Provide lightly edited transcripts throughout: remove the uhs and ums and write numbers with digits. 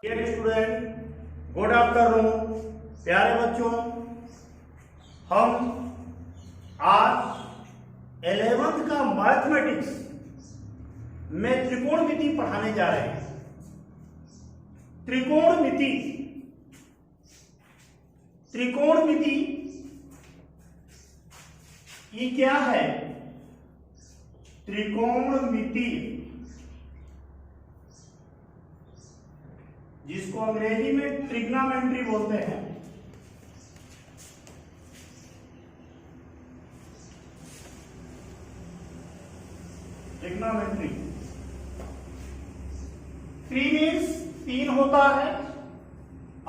Dear student, good afternoon. प्यारे बच्चों, हम आज 11th का मैथमेटिक्स में त्रिकोणमिति पढ़ाने जा रहे हैं। त्रिकोणमिति ये क्या है? त्रिकोणमिति, जिसको अंग्रेजी में ट्रिग्नोमेट्री बोलते हैं। ट्रिग्नोमेट्री, ट्री मीन्स तीन होता है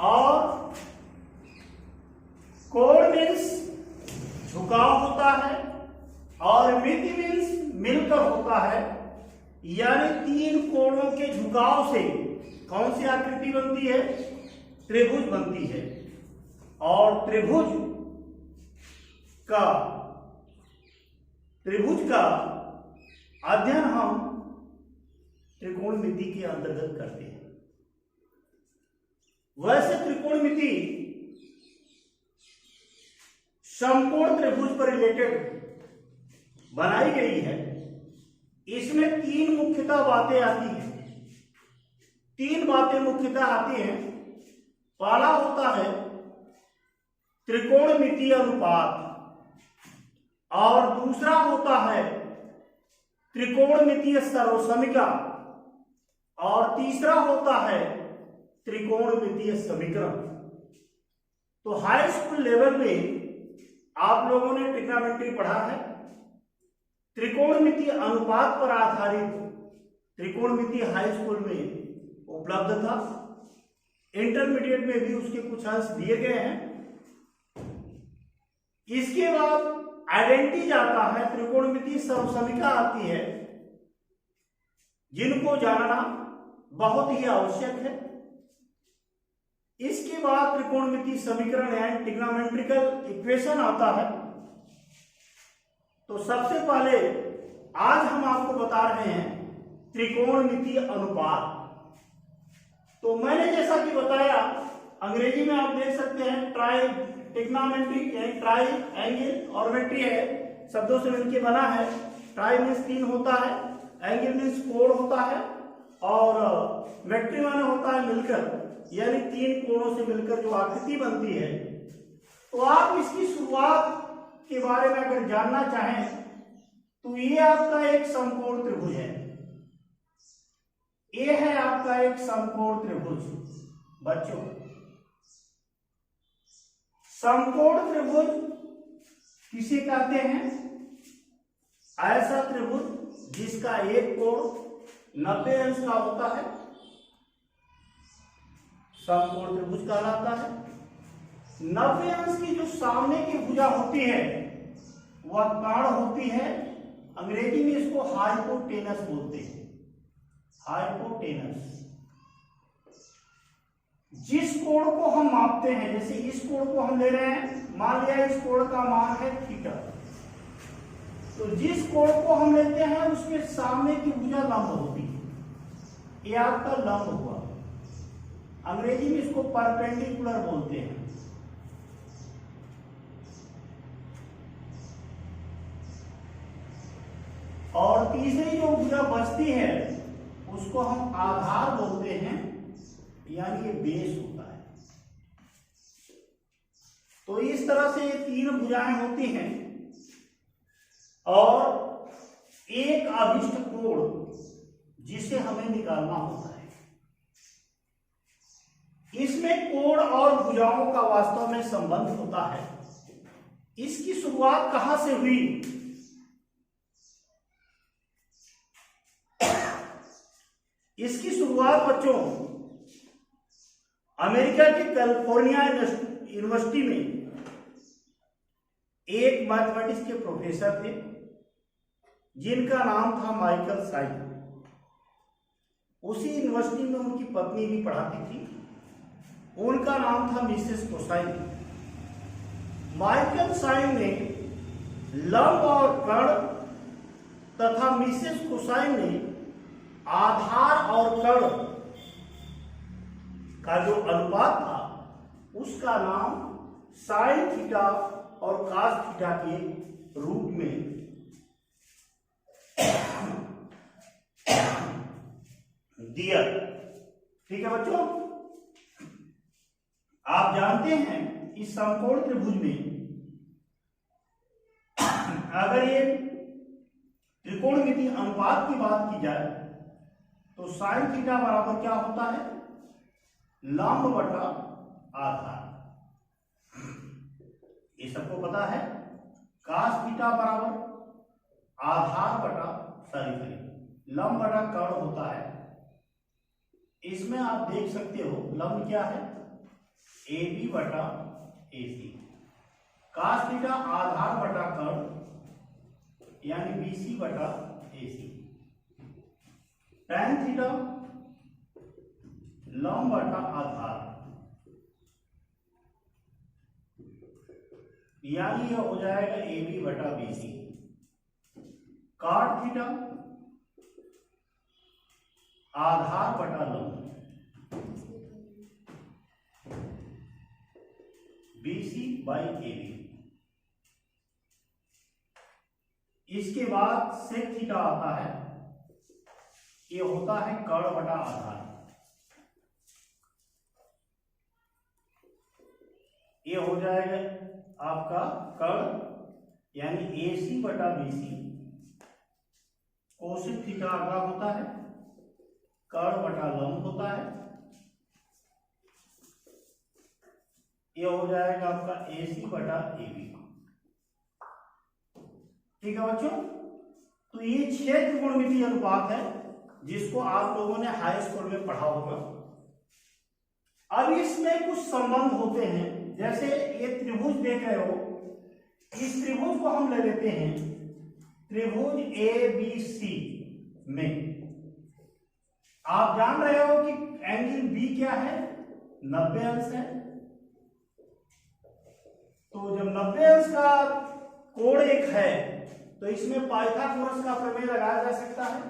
और कोण मीन्स झुकाव होता है और मिति मीन्स मिलकर होता है। यानी तीन कोणों के झुकाव से कौन सी आकृति बनती है? त्रिभुज बनती है। और त्रिभुज का अध्ययन हम त्रिकोणमिति के अंतर्गत करते हैं। वैसे त्रिकोणमिति समकोण त्रिभुज पर रिलेटेड बनाई गई है। इसमें तीन मुख्यतः बातें आती हैं। तीन बातें मुख्यतः आती हैं। पहला होता है त्रिकोणमितीय अनुपात और दूसरा होता है त्रिकोणमितीय सर्वसमीका और तीसरा होता है त्रिकोणमितीय समीकरण। तो हाई स्कूल लेवल में आप लोगों ने ट्रिग्नोमेट्री पढ़ा है। त्रिकोणमितीय अनुपात पर आधारित त्रिकोणमिति हाई स्कूल में उपलब्ध था। इंटरमीडिएट में भी उसके कुछ अंश दिए गए हैं। इसके बाद आइडेंटिटी जाता है, त्रिकोणमितीय सर्वसमीका आती है, जिनको जानना बहुत ही आवश्यक है। इसके बाद त्रिकोणमितीय समीकरण यानी ट्रिग्नोमेट्रिकल इक्वेशन आता है। तो सबसे पहले आज हम आपको बता रहे हैं त्रिकोणमितीय अनुपात। तो मैंने जैसा कि बताया, अंग्रेजी में आप देख सकते हैं ट्रिग्नोमेट्री यानी ट्राई एंगल और मेट्री है, शब्दों से मिलकर बना है। ट्राई मीन्स तीन होता है, एंगल मीन्स कोण होता है और मेट्री माने होता है मिलकर, यानी तीन कोणों से मिलकर जो आकृति बनती है। तो आप इसकी शुरुआत के बारे में अगर जानना चाहें तो ये आपका एक समकोण त्रिभुज है। ये है आपका एक समकोण त्रिभुज। बच्चों, समकोण त्रिभुज किसे कहते हैं? ऐसा त्रिभुज जिसका एक कोण 90 अंश का होता है, समकोण त्रिभुज कहलाता है। 90 अंश की जो सामने की भुजा होती है वह कर्ण होती है। अंग्रेजी में इसको हाइपोटेनस बोलते हैं। हाइपोटेनस। जिस कोण को हम मापते हैं, जैसे इस कोण को हम ले रहे हैं, मान लिया इस कोण का मान है थीटा, तो जिस कोण को हम लेते हैं उसके सामने की भुजा लंब होती है। ये आपका लंब हुआ। अंग्रेजी में इसको परपेंडिकुलर बोलते हैं। और तीसरी जो भुजा बचती है उसको हम आधार बोलते हैं, यानी ये बेस होता है। तो इस तरह से ये तीन भुजाएं होती हैं और एक अभिष्ट कोण जिसे हमें निकालना होता है। इसमें कोण और भुजाओं का वास्तव में संबंध होता है। इसकी शुरुआत कहां से हुई? इसकी शुरुआत बच्चों अमेरिका के कैलिफोर्निया यूनिवर्सिटी में एक मैथमेटिक्स के प्रोफेसर थे जिनका नाम था माइकल साइन। उसी यूनिवर्सिटी में उनकी पत्नी भी पढ़ाती थी, उनका नाम था मिसेस कोसाइन। माइकल साइन ने लंब और कर्ण तथा मिसेस कोसाइन ने आधार और कर्ण का जो अनुपात था उसका नाम साइन थीटा और कास थीटा के रूप में दिया। ठीक है बच्चों, आप जानते हैं इस समकोण त्रिभुज में अगर ये त्रिकोणमितीय अनुपात की बात की जाए तो साइन थीटा बराबर क्या होता है, लंब बटा आधार, ये सबको पता है। कास थीटा बराबर आधार बटा लंब बटा कर्ण होता है। इसमें आप देख सकते हो लंब क्या है, ए बी बटा ए सी, कास थीटा आधार बटा कर्ण यानी बी सी बटा ए सी, टैन थीटा लंब बटा आधार यानी यह हो जाएगा ए बी बटा बी सी, कॉट थीटा आधार बटा लंब B C by A B. इसके बाद सेक थीटा आता है, ये होता है कर्ण बटा आधार, ये हो जाएगा आपका कर्ण यानी ए सी बटा बी सी, कोसेक थीटा अगला होता है कर्ण बटा लंब होता है, ये हो जाएगा आपका ए सी बटा ए बी। ठीक है बच्चों, तो ये 6 त्रिकोणमितीय अनुपात है जिसको आप लोगों ने हाई स्कूल में पढ़ा होगा। अब इसमें कुछ संबंध होते हैं, जैसे ये त्रिभुज देख रहे हो, इस त्रिभुज को हम ले लेते हैं त्रिभुज ए बी सी में। आप जान रहे हो कि एंगल बी क्या है, 90 अंश है। तो जब 90 अंश का कोण एक है तो इसमें पाइथागोरस का प्रमेय लगाया जा सकता है,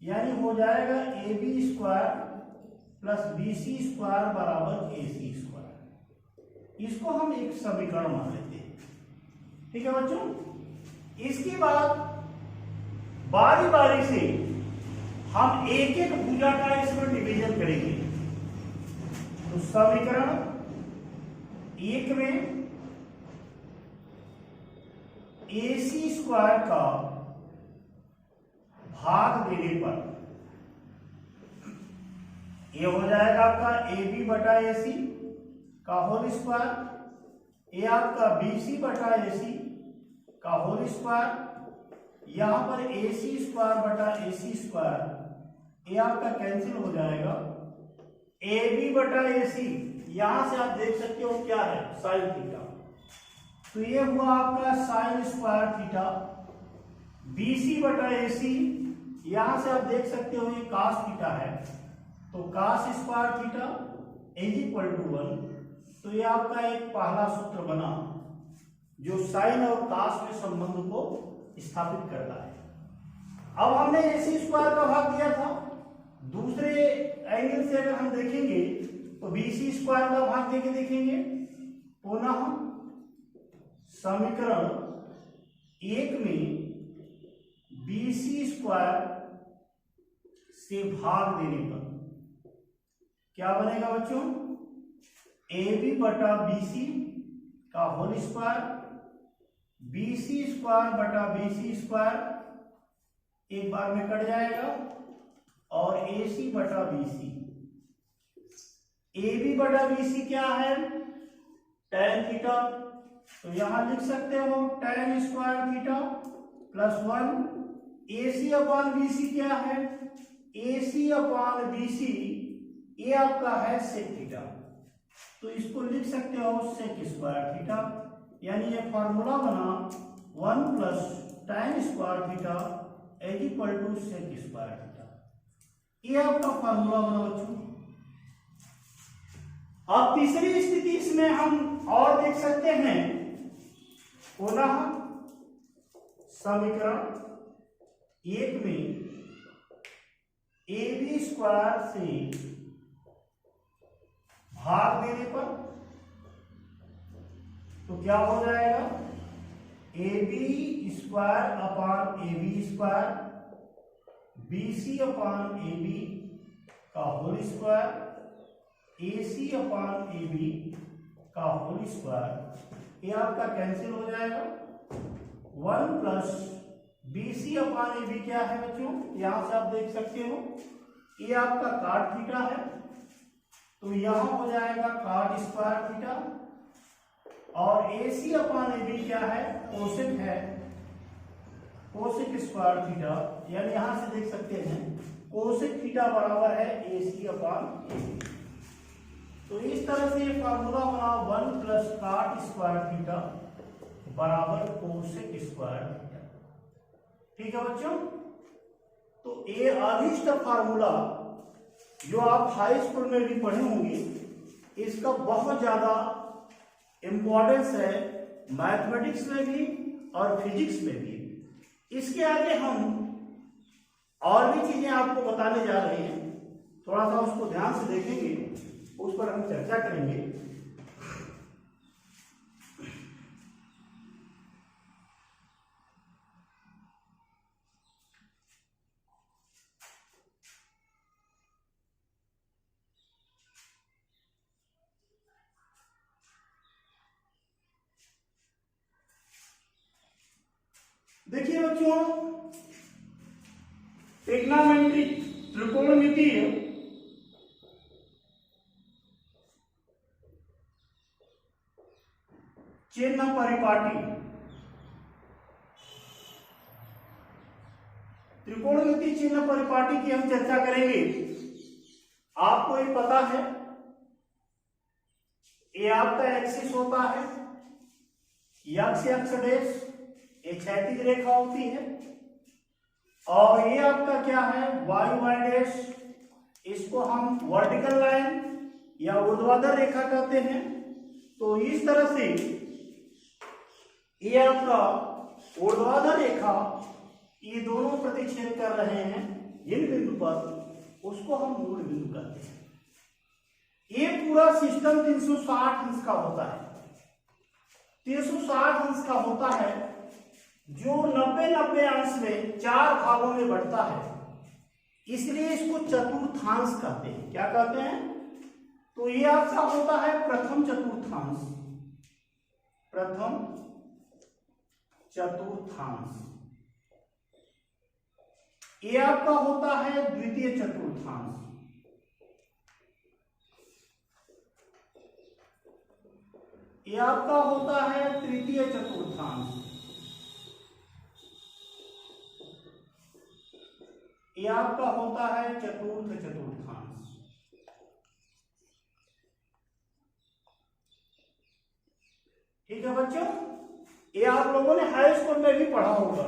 यानी हो जाएगा A B square plus B C square बराबर ए सी स्क्वायर। इसको हम एक समीकरण मान लेते हैं। ठीक है बच्चों, इसके बाद बारी बारी से हम एक एक भुजा का इसमें डिवीजन करेंगे। तो समीकरण 1 में ए सी स्क्वायर का भाग देने पर ये हो जाएगा आपका ए बी बटा ए सी का होल स्क्वायर, ये आपका बी सी बटा ए सी का होल स्क्वायर, यहां पर ए सी स्क्वायर बटा ए सी स्क्वायर ये आपका कैंसिल हो जाएगा, ए बी बटा ए सी यहां से आप देख सकते हो क्या है, साइन थीटा, तो ये हुआ आपका sine square theta, B C बटा ए सी यहां से आप देख सकते हो ये कास थीटा है, तो cos square theta is equal to 1। तो ये आपका एक पहला सूत्र बना जो साइन और कास में संबंध को स्थापित करता है। अब हमने ए सी स्क्वायर का भाग दिया था, दूसरे एंगल से अगर हम देखेंगे तो बी सी स्क्वायर का भाग देके देखेंगे। पुनः हम समीकरण 1 में बी सी स्क्वायर से भाग देने पर क्या बनेगा बच्चों, ए बी बटा बी सी का whole square, B C square बटा बी सी स्क्वायर एक बार में कट जाएगा, और ए सी बटा बी सी, ए बी बटा बी सी क्या है, tan थीटा, तो यहां लिख सकते हो tan स्क्वायर थीटा प्लस 1, ए सी अपॉन बी सी क्या है, ए सी अपॉन बी सी ये आपका है सेक थीटा, तो इसको लिख सकते हो सेक स्क्वायर थीटा, यानी ये फॉर्मूला बना 1 plus tan square theta is equal to sec square theta, ये आपका फॉर्मूला बना बच्चों। अब तीसरी स्थिति इसमें हम और देख सकते हैं, पुनः समीकरण 1 में ए बी स्क्वायर से भाग देने पर तो क्या हो जाएगा, A B square upon A B square, B C upon A B का whole square, A C upon A B का होल स्क्वायर, ये आपका कैंसिल हो जाएगा। 1 plus B C upon A B क्या है बच्चों, यहां से आप देख सकते हो ये आपका cot थीटा है, तो यहां हो जाएगा cot स्क्वायर थीटा, और A C upon A B क्या है, कोसेक है, कोसेक स्क्वायर थीटा, यानी यहां से देख सकते हैं कोसेक थीटा बराबर है ए सी अपान ए बी। तो इस तरह से ये फार्मूला बना 1 प्लस cot स्क्वायर थीटा बराबर कोसेक स्क्वायर थीटा। ठीक है बच्चों, तो ये अधिष्ट फार्मूला जो आप हाई स्कूल में भी पढ़े होंगे, इसका बहुत ज्यादा इंपॉर्टेंस है मैथमेटिक्स में भी और फिजिक्स में भी। इसके आगे हम और भी चीजें आपको बताने जा रहे हैं, थोड़ा सा उसको ध्यान से देखेंगे, उस पर हम चर्चा करेंगे। देखिए बच्चों, ट्रिग्नोमेट्री त्रिकोणमितीय चिन्ह परिपाटी, त्रिकोणमितीय चिन्ह परिपाटी की हम चर्चा करेंगे। आपको ये पता है ये आपका एक्सिस होता है, यक्स यक्स डैश, ये क्षैतिज रेखा होती है, और ये आपका क्या है, वाई वाई डैश, इसको हम वर्टिकल लाइन या ऊर्ध्वाधर रेखा कहते हैं। तो इस तरह से ये आपका ऊर्ध्वाधर रेखा, ये दोनों प्रतिच्छेद कर रहे हैं जिन बिंदु पर, उसको हम मूल बिंदु कहते हैं। ये पूरा सिस्टम 360 अंश का होता है, 360 अंश का होता है, जो 90-90 अंश में 4 भागों में बढ़ता है, इसलिए इसको चतुर्थांश कहते हैं। क्या कहते हैं, तो ये आपका होता है प्रथम चतुर्थांश, प्रथम चतुर्थांश, ये आपका होता है द्वितीय चतुर्थांश, ये आपका होता है तृतीय चतुर्थांश, ये आपका होता है चतुर्थ चतुर्थांश। ठीक है बच्चों, ये आप लोगों ने हाई स्कूल में भी पढ़ा होगा।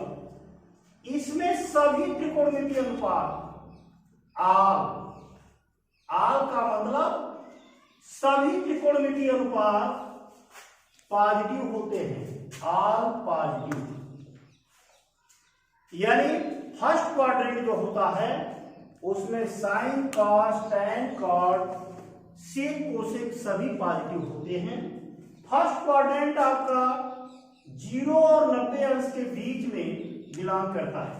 इसमें सभी त्रिकोणमितीय अनुपात, आल का मतलब सभी त्रिकोणमितीय अनुपात पॉजिटिव होते हैं, आल पॉजिटिव, यानी फर्स्ट क्वाड्रेंट जो होता है उसमें sine cos tan cot sec cosec सभी पॉजिटिव होते हैं। फर्स्ट क्वाड्रेंट आपका 0 और 90 अंश के बीच में बिलोंग करता है।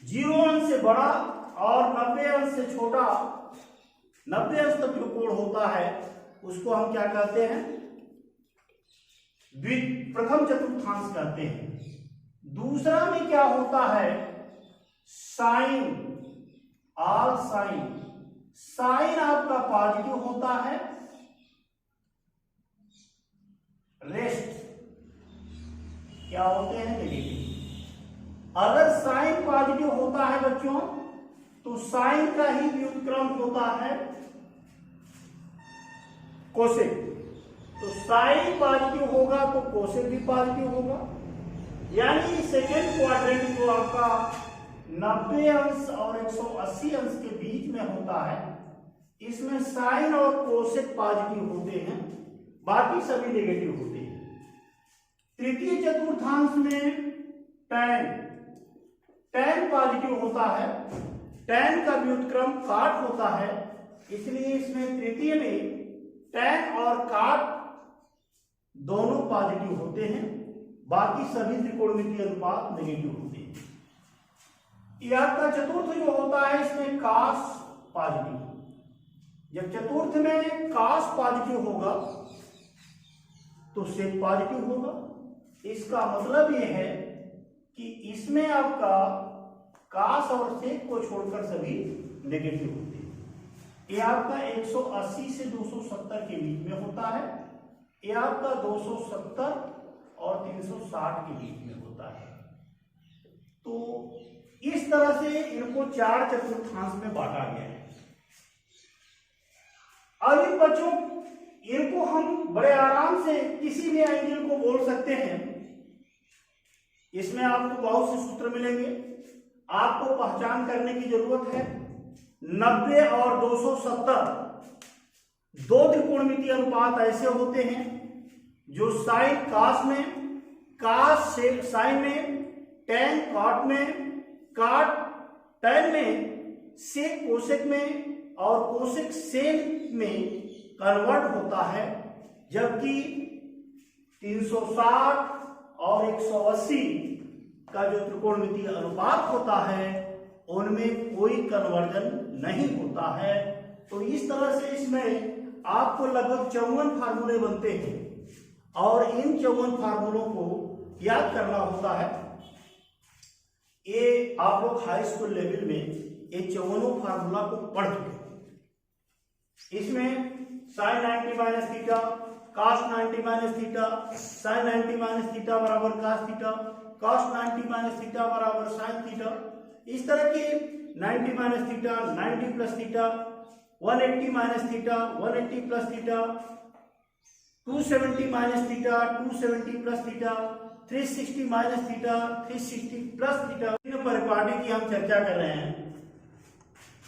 0 अंश से बड़ा और 90 अंश से छोटा, 90 अंश तक जो कोण होता है उसको हम क्या कहते हैं, प्रथम चतुर्थांश कहते हैं। दूसरा में क्या होता है, साइन, आल साइन, साइन आपका पॉजिटिव होता है, रेस्ट क्या होते हैं, नेगेटिव। अगर साइन पॉजिटिव होता है बच्चों तो साइन का ही व्युत्क्रम होता है कोसेक, तो साइन पॉजिटिव होगा तो कोसेक भी पॉजिटिव होगा। यानी सेकेंड क्वाड्रेंट जो आपका 90 अंश और 180 अंश के बीच में होता है, इसमें साइन और कोसेक पॉजिटिव होते हैं, बाकी सभी नेगेटिव होते हैं। तृतीय चतुर्थांश में टैन, टैन पॉजिटिव होता है, टैन का व्युत्क्रम काट होता है, इसलिए इसमें तृतीय में tan और cot दोनों पॉजिटिव होते हैं, बाकी सभी त्रिकोणमितीय अनुपात नेगेटिव होते हैं। ये आपका चतुर्थ जो होता है इसमें cos पॉजिटिव, जब चतुर्थ में cos पॉजिटिव होगा तो sec पॉजिटिव होगा। इसका मतलब यह है कि इसमें आपका cos और sec को छोड़कर सभी नेगेटिव होते हैं। ये आपका 180 से 270 के बीच में होता है, ये आपका 270 और 360 के बीच में होता है। तो इस तरह से इनको 4 चतुर्थांश में बांटा गया है। अब इन बच्चों इनको हम बड़े आराम से किसी भी एंगल को बोल सकते हैं। इसमें आपको बहुत से सूत्र मिलेंगे, आपको पहचान करने की जरूरत है। 90 और 270 दो त्रिकोणमितीय अनुपात ऐसे होते हैं जो साइन कास में, कास साइन में, टैन कॉट में, कॉट टैन में, सेक कोसेक में और कोसेक सेक में कन्वर्ट होता है, जबकि 360 और 180 का जो त्रिकोणमितीय अनुपात होता है उनमें कोई कन्वर्जन नहीं होता है। तो इस तरह से इसमें आपको लगभग 54 फार्मूले बनते हैं और इन 54 फार्मूलों को याद करना होता है। ये आप लोग हाई स्कूल लेवल में ये 54 फार्मूला को पढ़ चुके हैं। इसमें sine 90 minus theta, cos 90 minus theta, sine 90 minus theta बराबर cos theta, cos 90 minus theta बराबर साइन थीटा, इस तरह के 90 minus theta, 90 plus theta, 180 minus theta, 180 plus theta, 270 minus theta, 270 plus theta, 360 minus theta, 360 plus theta. इन परिपाटी की हम चर्चा कर रहे हैं।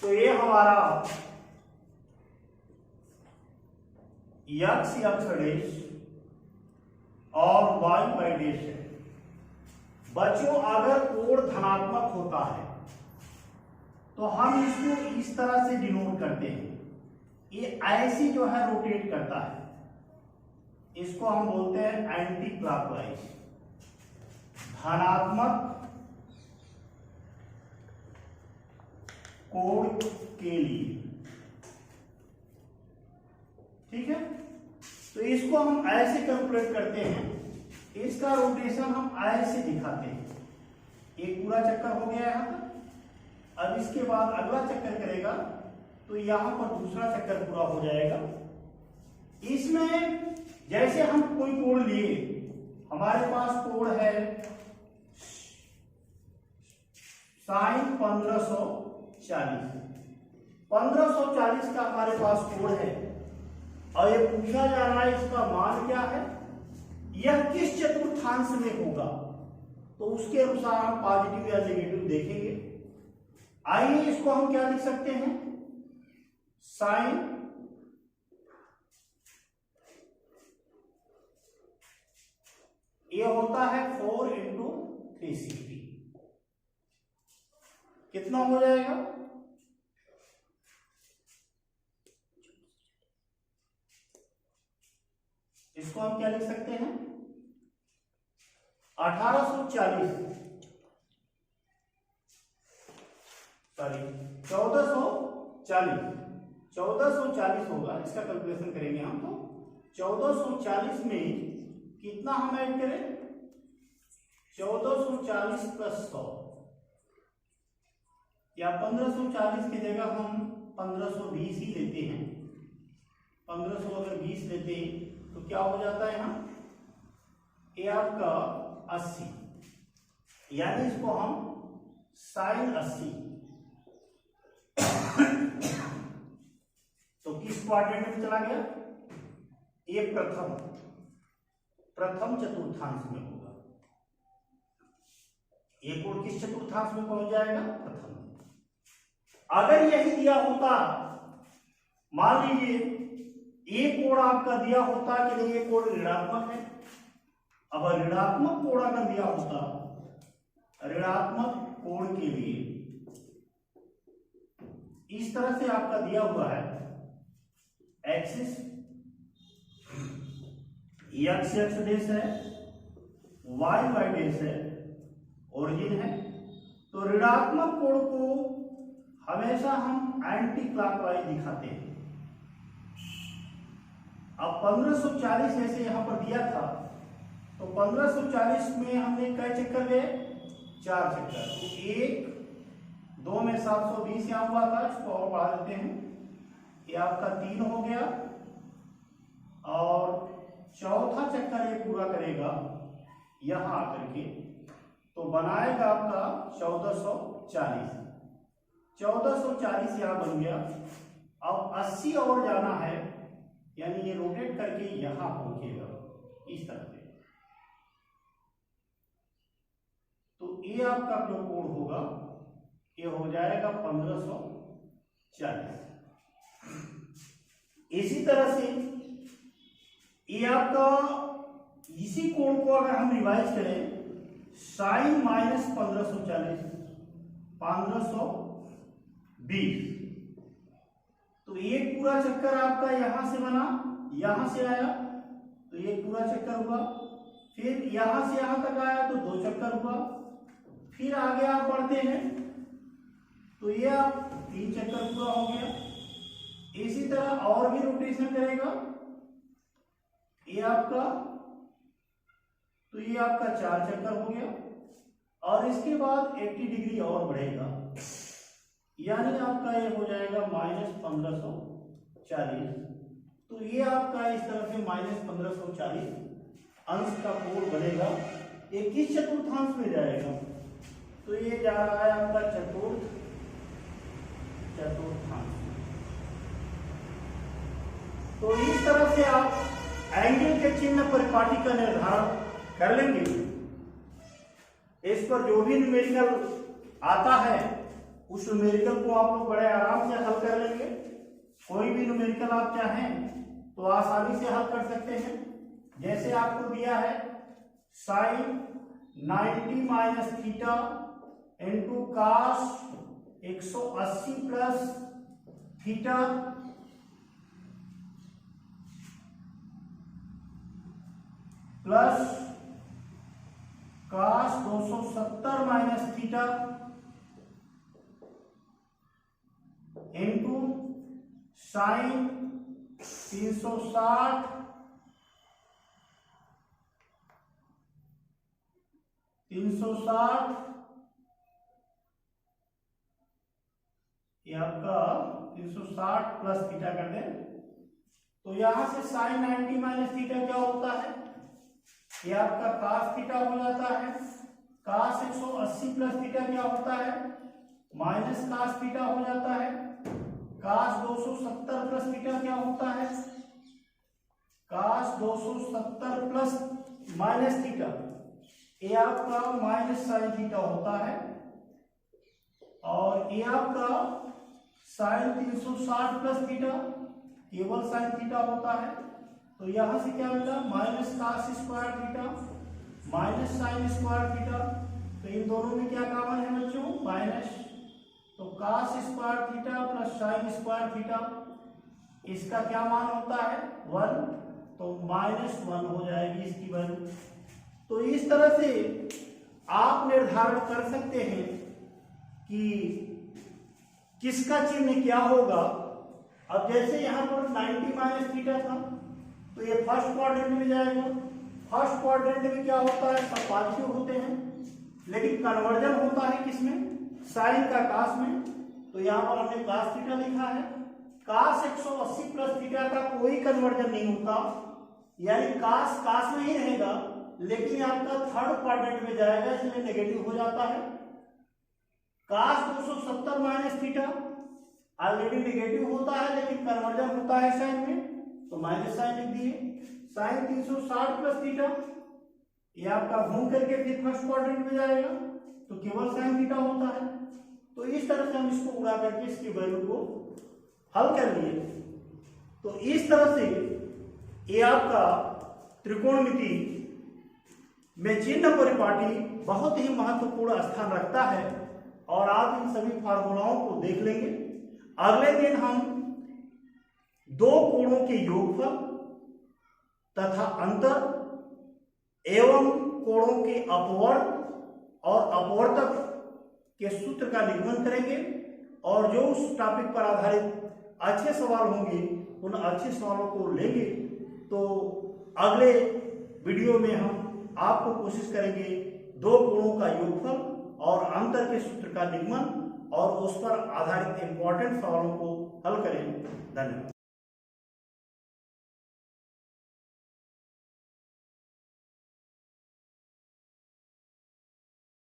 तो ये हमारा x डैश और y डैश है। बच्चों अगर कोण धनात्मक होता है तो हम इसको इस तरह से डिनोट करते हैं, ये ऐसी जो है रोटेट करता है, इसको हम बोलते हैं एंटी क्लॉकवाइज। धनात्मक कोण के लिए, ठीक है। तो इसको हम ऐसे कैलकुलेट करते हैं, इसका रोटेशन हम ऐसे दिखाते हैं। एक पूरा चक्कर हो गया यहां पर, अब इसके बाद अगला चक्कर करेगा तो यहां पर दूसरा चक्कर पूरा हो जाएगा। इसमें जैसे हम कोई कोण लिए, हमारे पास कोण है साइन 1540, 1540 का हमारे पास कोण है और ये पूछा जा रहा है इसका मान क्या है, यह किस चतुर्थांश में होगा, तो उसके अनुसार हम पॉजिटिव या नेगेटिव देखेंगे। आइए इसको हम क्या लिख सकते हैं, साइन ये होता है 4 इंटू 360, कितना हो जाएगा, इसको हम क्या लिख सकते हैं 1840, सॉरी 1440 होगा। इसका कैलकुलेशन करेंगे हम, तो 1440 में कितना हम ऐड करें, 1440 प्लस 100 या 1540 की जगह हम 1520 ही लेते हैं। 1500 अगर 20 लेते हैं तो क्या हो जाता है यहां, ये आपका 80, यानी इसको हम साइन 80। तो किस क्वाड्रेंट में चला गया, ये प्रथम चतुर्थांश में होगा। ये कोण किस चतुर्थांश में पहुंच जाएगा, प्रथम। अगर यही दिया होता, मान लीजिए ये कोण आपका दिया होता कि नहीं, ये कोण ऋणात्मक है। अब ऋणात्मक कोण अगर दिया होता, ऋणात्मक कोण के लिए इस तरह से आपका दिया हुआ है एक्सिस, एक्स एक्स डेश है, वाई वाई डेश है, ओरिजिन है। तो ऋणात्मक कोण को हमेशा हम एंटी क्लॉकवाइज दिखाते हैं। अब 1540 ऐसे यहां पर दिया था, तो 1540 में हमने कई चक्कर गए, 4 चक्कर। तो 1 2 में 720 यहां हुआ था, इसको और बढ़ा देते हैं, ये आपका 3 हो गया, और चौथा चक्कर ये पूरा करेगा यहां आकर के, तो बनाएगा आपका 1440। 1440 यहां बन गया। अब 80 और जाना है, यानी ये रोटेट करके यहां पहुंचेगा इस तरह से। तो ये आपका जो कोण होगा ये हो जाएगा 1540। इसी तरह से ये आपका, इसी कोण को अगर हम रिवाइज करें, साइन माइनस 1540 1520, तो एक पूरा चक्कर आपका यहां से बना, यहां से आया तो एक पूरा चक्कर हुआ, फिर यहां से यहां तक आया तो 2 चक्कर हुआ, फिर आगे आप बढ़ते हैं तो ये आप 3 चक्कर पूरा हो गया। इसी तरह और भी रोटेशन करेगा ये आपका, तो ये आपका 4 चक्कर हो गया, और इसके बाद 80 डिग्री और बढ़ेगा, यानी आपका ये हो जाएगा माइनस 1540। तो ये आपका इस तरह से माइनस 1540 अंश का कोण बनेगा। ये किस चतुर्थांश में जाएगा, तो ये जा रहा है आपका चतुर्थांश। तो इस तरह से आप एंगल के चिन्ह परिपाटी का निर्धारण कर लेंगे। इस पर जो भी न्यूमेरिकल आता है उस न्यूमेरिकल को आप लोग बड़े आराम से हल कर लेंगे। कोई भी न्यूमेरिकल आप चाहें तो आसानी से हल कर सकते हैं। जैसे आपको दिया है sine 90 minus theta into cos 180 plus theta plus cos 270 minus theta into sine 360 ये आपका 360 प्लस थीटा कर दें, तो यहां से साइन 90 माइनस थीटा क्या होता है, ये आपका कास थीटा हो जाता है। कास 180 प्लस थीटा क्या होता है, माइनस कास थीटा हो जाता है। कास 270 प्लस थीटा क्या होता है, कास 270 प्लस माइनस थीटा, ये आपका माइनस साइन थीटा होता है। और ये आपका साइन 360 प्लस थीटा केवल साइन थीटा होता है। तो यहां से क्या मिला, minus cos square theta minus sine square theta. तो इन दोनों में क्या कॉमन है बच्चों, माइनस। तो cos square theta plus sine square theta, इसका क्या मान होता है 1, तो -1 हो जाएगी इसकी वैल्यू। तो इस तरह से आप निर्धारण कर सकते हैं कि किसका चिन्ह क्या होगा। अब जैसे यहां पर 90 माइनस थीटा था तो ये फर्स्ट क्वाड्रेंट में जाएगा। फर्स्ट क्वाड्रेंट में क्या होता है, सब पॉजिटिव होते हैं, लेकिन कन्वर्जन होता है किसमें, साइन का कास में। तो यहां पर हमने कास थीटा लिखा है। कास 180 प्लस थीटा का कोई कन्वर्जन नहीं होता, यानी कास कास में ही रहेगा, लेकिन आपका थर्ड क्वाड्रेंट में जाएगा, इसलिए नेगेटिव हो जाता है। कास 270 माइनस थीटा ऑलरेडी नेगेटिव होता है, लेकिन कन्वर्जन होता है साइन में, तो माइनस साइन लिख दिए। साइन 360 प्लस थीटा, ये आपका घूम करके फिर फर्स्ट क्वाड्रेंट में जाएगा, तो केवल साइन थीटा होता है। तो इस तरह से हम इसको उड़ा करके इसकी वैल्यू को हल कर लिए। तो इस तरह से ये आपका त्रिकोणमिति में चिन्ह परिपाटी बहुत ही महत्वपूर्ण स्थान रखता है, और आप इन सभी फार्मूलाओं को देख लेंगे। अगले दिन हम दो कोणों के योगफल तथा अंतर एवं कोणों के अपवर्त और अपवर्तक के सूत्र का निगमन करेंगे और जो उस टॉपिक पर आधारित अच्छे सवाल होंगे उन अच्छे सवालों को लेंगे। तो अगले वीडियो में हम आपको कोशिश करेंगे दो कोणों का योगफल और अंतर के सूत्र का निगमन और उस पर आधारित इंपॉर्टेंट सवालों को हल करें। धन्यवाद।